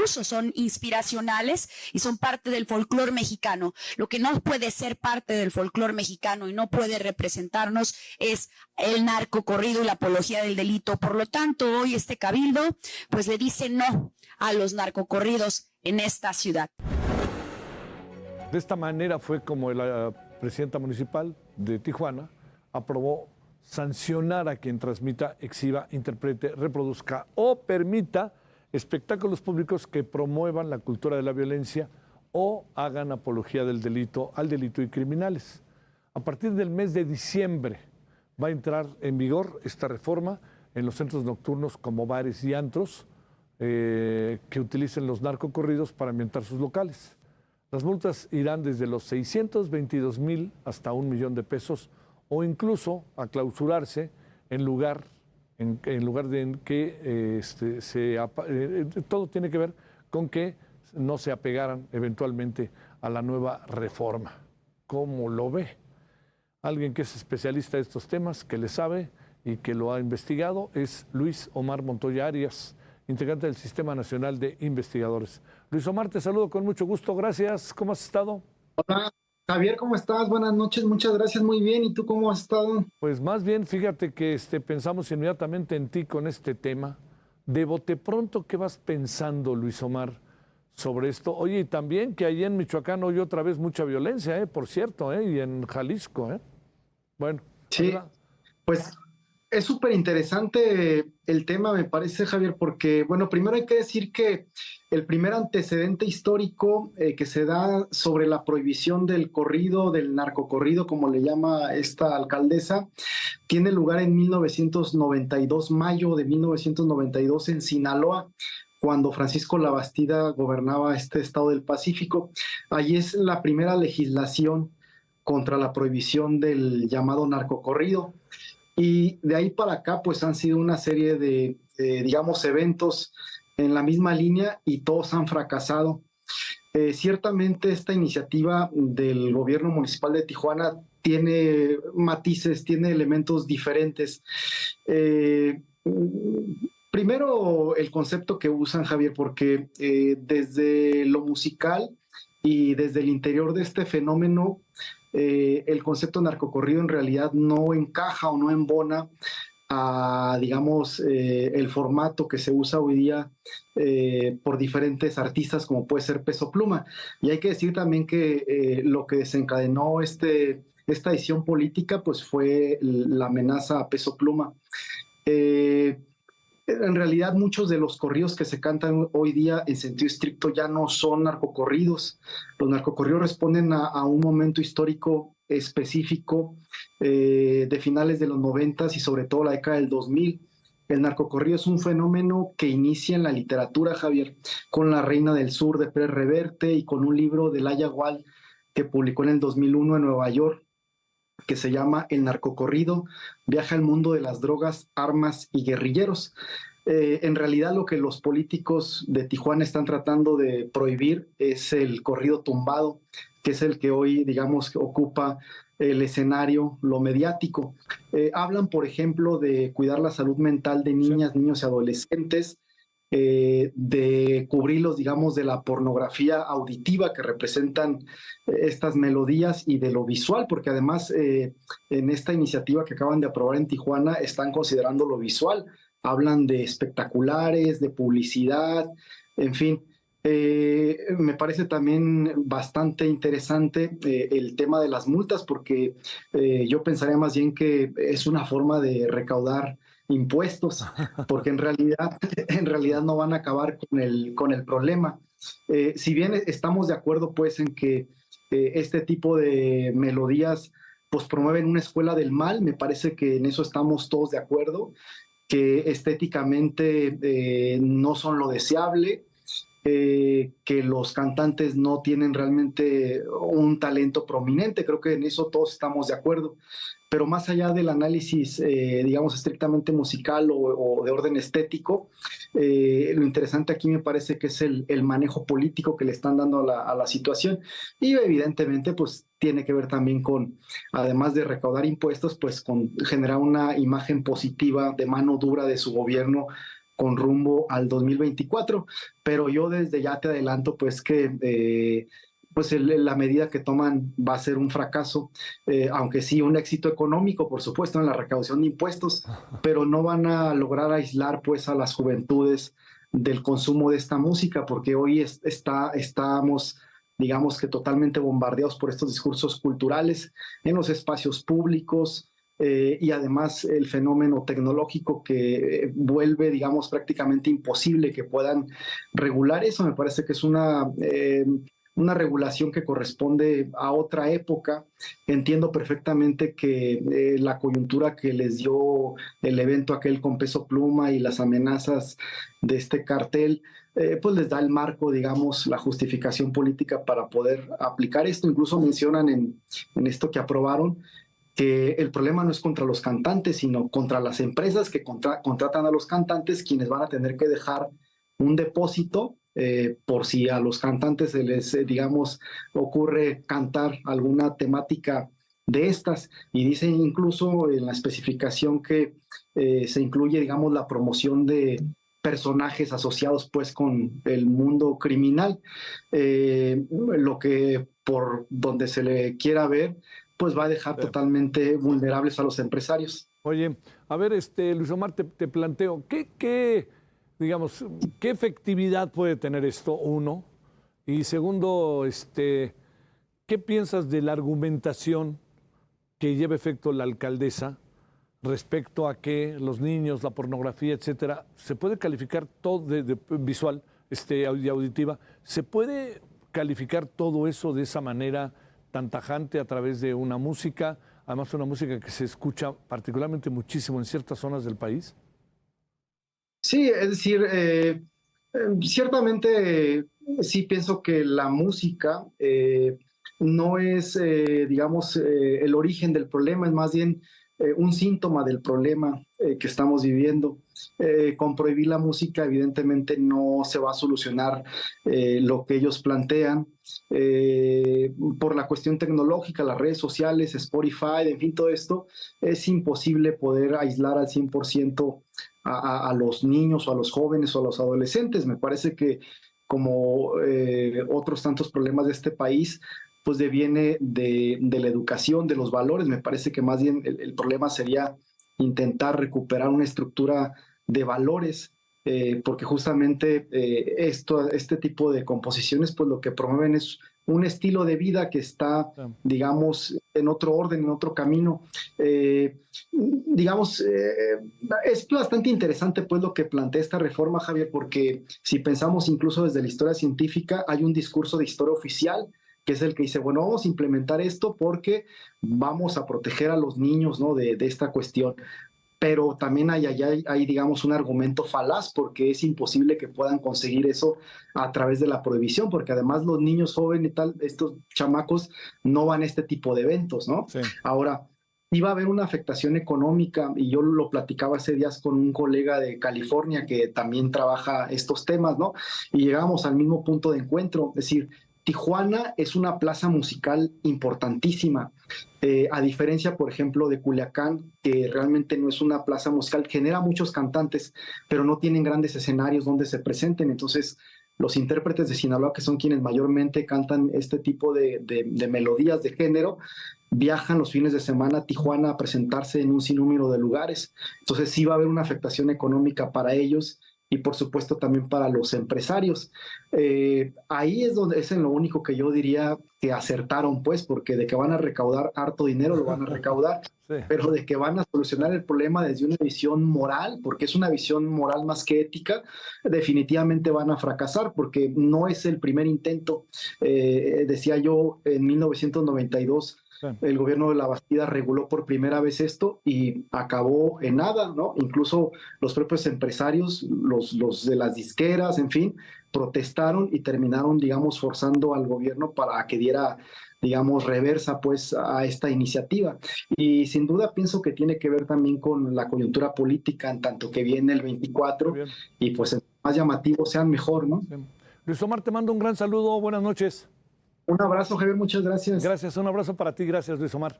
incluso son inspiracionales y son parte del folclore mexicano. Lo que no puede ser parte del folclore mexicano y no puede representarnos es el narcocorrido y la apología del delito. Por lo tanto, hoy este cabildo pues le dice no a los narcocorridos en esta ciudad. De esta manera fue como la presidenta municipal de Tijuana aprobó sancionar a quien transmita, exhiba, interprete, reproduzca o permita espectáculos públicos que promuevan la cultura de la violencia o hagan apología del delito, al delito y criminales. A partir del mes de diciembre va a entrar en vigor esta reforma en los centros nocturnos como bares y antros que utilicen los narcocorridos para ambientar sus locales. Las multas irán desde los 622,000 hasta 1,000,000 de pesos o incluso a clausurarse en lugar de que todo tiene que ver con que no se apegaran eventualmente a la nueva reforma. ¿Cómo lo ve? Alguien que es especialista de estos temas, que le sabe y que lo ha investigado, es Luis Omar Montoya Arias, integrante del Sistema Nacional de Investigadores. Luis Omar, te saludo con mucho gusto. Gracias. ¿Cómo has estado? Hola, Javier, ¿cómo estás? Buenas noches, muchas gracias, muy bien. ¿Y tú cómo has estado? Pues más bien, fíjate que pensamos inmediatamente en ti con este tema. De bote pronto, ¿qué vas pensando, Luis Omar, sobre esto? Oye, y también que allí en Michoacán hoy otra vez mucha violencia, por cierto, y en Jalisco, Bueno. Sí, ¿verdad? Pues es súper interesante el tema, me parece, Javier, porque, bueno, primero hay que decir que el primer antecedente histórico que se da sobre la prohibición del corrido, del narcocorrido, como le llama esta alcaldesa, tiene lugar en 1992, mayo de 1992, en Sinaloa, cuando Francisco Labastida gobernaba este estado del Pacífico. Allí es la primera legislación contra la prohibición del llamado narcocorrido. Y de ahí para acá, pues han sido una serie de digamos, eventos en la misma línea y todos han fracasado. Ciertamente esta iniciativa del gobierno municipal de Tijuana tiene matices, tiene elementos diferentes. Primero, el concepto que usan, Javier, porque desde lo musical y desde el interior de este fenómeno, el concepto narcocorrido en realidad no encaja o no embona a, digamos, el formato que se usa hoy día por diferentes artistas, como puede ser Peso Pluma. Y hay que decir también que lo que desencadenó esta decisión política pues fue la amenaza a Peso Pluma. En realidad muchos de los corridos que se cantan hoy día en sentido estricto ya no son narcocorridos. Los narcocorridos responden a un momento histórico específico de finales de los 90s y sobre todo la década del 2000. El narcocorrido es un fenómeno que inicia en la literatura, Javier, con La Reina del Sur de Pérez Reverte y con un libro de Laya Wall que publicó en el 2001 en Nueva York, que se llama El narcocorrido, viaja al mundo de las drogas, armas y guerrilleros. En realidad lo que los políticos de Tijuana están tratando de prohibir es el corrido tumbado, que es el que hoy, digamos, ocupa el escenario, lo mediático. Hablan, por ejemplo, de cuidar la salud mental de niñas, niños y adolescentes, de cubrirlos, digamos, de la pornografía auditiva que representan estas melodías y de lo visual, porque además en esta iniciativa que acaban de aprobar en Tijuana están considerando lo visual. Hablan de espectaculares, de publicidad, en fin. Me parece también bastante interesante el tema de las multas, porque yo pensaría más bien que es una forma de recaudar impuestos, porque en realidad no van a acabar con el problema. Si bien estamos de acuerdo pues en que este tipo de melodías pues promueven una escuela del mal, me parece que en eso estamos todos de acuerdo, que estéticamente no son lo deseable, que los cantantes no tienen realmente un talento prominente, creo que en eso todos estamos de acuerdo, pero más allá del análisis, digamos, estrictamente musical o de orden estético, lo interesante aquí me parece que es el manejo político que le están dando a la situación, y evidentemente pues tiene que ver también con, además de recaudar impuestos, pues con generar una imagen positiva de mano dura de su gobierno con rumbo al 2024, pero yo desde ya te adelanto pues que pues la medida que toman va a ser un fracaso, aunque sí un éxito económico, por supuesto, en la recaudación de impuestos, pero no van a lograr aislar pues a las juventudes del consumo de esta música, porque hoy estamos, digamos que totalmente bombardeados por estos discursos culturales en los espacios públicos, y además el fenómeno tecnológico que vuelve, digamos, prácticamente imposible que puedan regular eso. Me parece que es una regulación que corresponde a otra época. Entiendo perfectamente que la coyuntura que les dio el evento aquel con Peso Pluma y las amenazas de este cartel, pues les da el marco, digamos, la justificación política para poder aplicar esto. Incluso mencionan en esto que aprobaron que el problema no es contra los cantantes, sino contra las empresas que contratan a los cantantes, quienes van a tener que dejar un depósito por si a los cantantes se les, digamos, ocurre cantar alguna temática de estas. Y dice incluso en la especificación que se incluye, digamos, la promoción de personajes asociados pues con el mundo criminal, lo que por donde se le quiera ver, pues va a dejar totalmente vulnerables a los empresarios. Oye, a ver, Luis Omar, te planteo, digamos, qué efectividad puede tener esto, uno? Y segundo, ¿qué piensas de la argumentación que lleva efecto la alcaldesa respecto a que los niños, la pornografía, etcétera, se puede calificar todo de visual, y auditiva, se puede calificar todo eso de esa manera tan tajante a través de una música, además una música que se escucha particularmente muchísimo en ciertas zonas del país? Sí, es decir, ciertamente sí pienso que la música no es, digamos, el origen del problema, es más bien un síntoma del problema que estamos viviendo. Con prohibir la música, evidentemente no se va a solucionar lo que ellos plantean. Por la cuestión tecnológica, las redes sociales, Spotify, en fin, todo esto, es imposible poder aislar al 100% a los niños o a los jóvenes o a los adolescentes. Me parece que como otros tantos problemas de este país, pues deviene de la educación, de los valores. Me parece que más bien el problema sería intentar recuperar una estructura de valores, porque justamente este tipo de composiciones, pues lo que promueven es un estilo de vida que está, digamos, en otro orden, en otro camino. Digamos, es bastante interesante pues lo que plantea esta reforma, Javier, porque si pensamos incluso desde la historia científica, hay un discurso de historia oficial que es el que dice, bueno, vamos a implementar esto porque vamos a proteger a los niños, ¿no?, de esta cuestión. Pero también hay, digamos, un argumento falaz, porque es imposible que puedan conseguir eso a través de la prohibición, porque además los niños jóvenes y tal, estos chamacos, no van a este tipo de eventos, ¿no? Sí. Ahora, iba a haber una afectación económica, y yo lo platicaba hace días con un colega de California que también trabaja estos temas, ¿no? Y llegamos al mismo punto de encuentro, es decir, Tijuana es una plaza musical importantísima, a diferencia, por ejemplo, de Culiacán, que realmente no es una plaza musical, genera muchos cantantes, pero no tienen grandes escenarios donde se presenten. Entonces, los intérpretes de Sinaloa, que son quienes mayormente cantan este tipo de melodías de género, viajan los fines de semana a Tijuana a presentarse en un sinnúmero de lugares. Entonces, sí va a haber una afectación económica para ellos, y por supuesto también para los empresarios. Ahí es en lo único que yo diría que acertaron, pues, porque de que van a recaudar harto dinero, lo van a recaudar, sí, pero de que van a solucionar el problema desde una visión moral, porque es una visión moral más que ética, definitivamente van a fracasar, porque no es el primer intento. Decía yo, en 1992, el gobierno de la Bastida reguló por primera vez esto y acabó en nada, ¿no? Incluso los propios empresarios, los de las disqueras, en fin, protestaron y terminaron, digamos, forzando al gobierno para que diera, digamos, reversa, pues, a esta iniciativa. Y sin duda pienso que tiene que ver también con la coyuntura política, en tanto que viene el 24, y pues más llamativos sean mejor, ¿no? Sí. Luis Omar, te mando un gran saludo, buenas noches. Un abrazo, Javier, muchas gracias. Gracias, un abrazo para ti, gracias, Luis Omar.